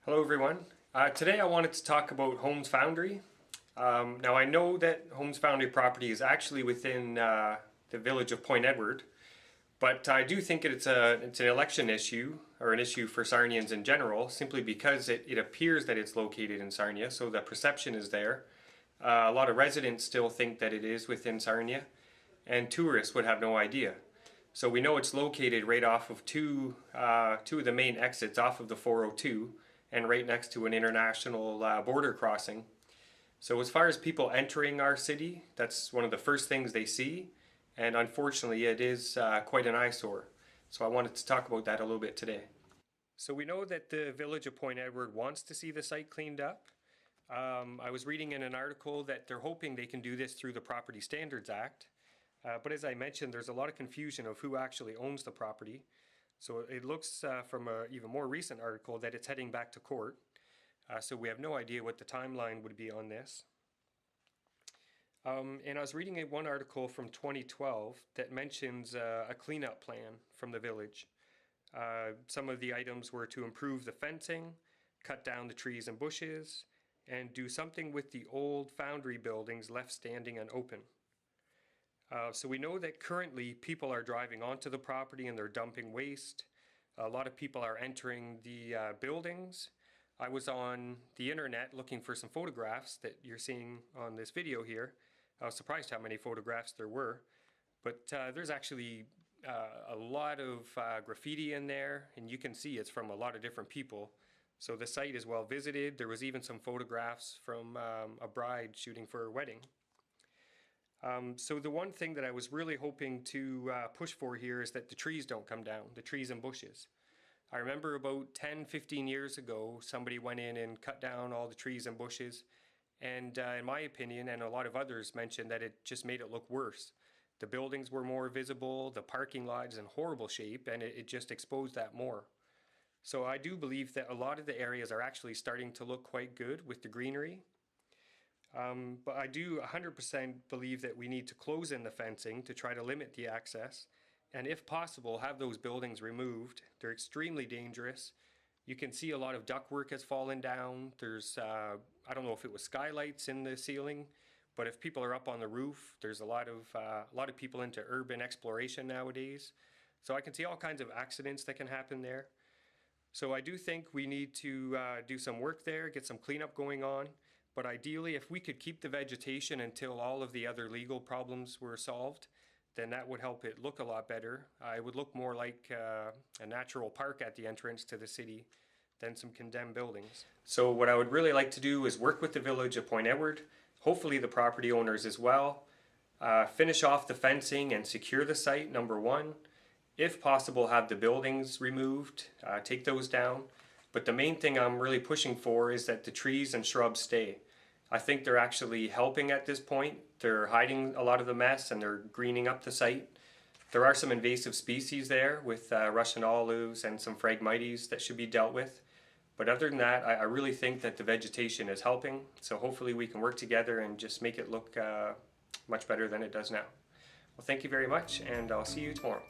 Hello everyone. Today I wanted to talk about Holmes Foundry. Now I know that Holmes Foundry property is actually within the village of Point Edward, but I do think it's an election issue, or an issue for Sarnians in general, simply because it appears that it's located in Sarnia, so the perception is there. A lot of residents still think that it is within Sarnia, and tourists would have no idea. So we know it's located right off of two of the main exits off of the 402, and right next to an international border crossing. So as far as people entering our city, that's one of the first things they see, and unfortunately it is quite an eyesore. So I wanted to talk about that a little bit today. So we know that the village of Point Edward wants to see the site cleaned up. I was reading in an article that they're hoping they can do this through the Property Standards Act, but as I mentioned, there's a lot of confusion of who actually owns the property. So it looks from an even more recent article that it's heading back to court. So we have no idea what the timeline would be on this. And I was reading one article from 2012 that mentions a cleanup plan from the village. Some of the items were to improve the fencing, cut down the trees and bushes, and do something with the old foundry buildings left standing and open. So we know that currently people are driving onto the property and they're dumping waste. A lot of people are entering the buildings. I was on the internet looking for some photographs that you're seeing on this video here. I was surprised how many photographs there were, but there's actually a lot of graffiti in there, and you can see it's from a lot of different people. So the site is well visited. There was even some photographs from a bride shooting for her wedding. So the one thing that I was really hoping to push for here is that the trees don't come down, the trees and bushes. I remember about 10-15 years ago, somebody went in and cut down all the trees and bushes, and in my opinion, and a lot of others mentioned that it just made it look worse. The buildings were more visible, the parking lot is in horrible shape, and it just exposed that more. So I do believe that a lot of the areas are actually starting to look quite good with the greenery. But I do 100% believe that we need to close in the fencing to try to limit the access, and if possible have those buildings removed. They're extremely dangerous. You can see a lot of ductwork has fallen down. There's I don't know if it was skylights in the ceiling, but if people are up on the roof, there's a lot of people into urban exploration nowadays. So I can see all kinds of accidents that can happen there. So I do think we need to do some work there, get some cleanup going on. But ideally, if we could keep the vegetation until all of the other legal problems were solved, then that would help it look a lot better. It would look more like a natural park at the entrance to the city than some condemned buildings. So what I would really like to do is work with the village of Point Edward, hopefully the property owners as well, finish off the fencing and secure the site, number one. If possible, have the buildings removed, take those down. But the main thing I'm really pushing for is that the trees and shrubs stay. I think they're actually helping at this point. They're hiding a lot of the mess and they're greening up the site. There are some invasive species there with Russian olives and some Phragmites that should be dealt with. But other than that, I really think that the vegetation is helping. So hopefully we can work together and just make it look much better than it does now. Well, thank you very much, and I'll see you tomorrow.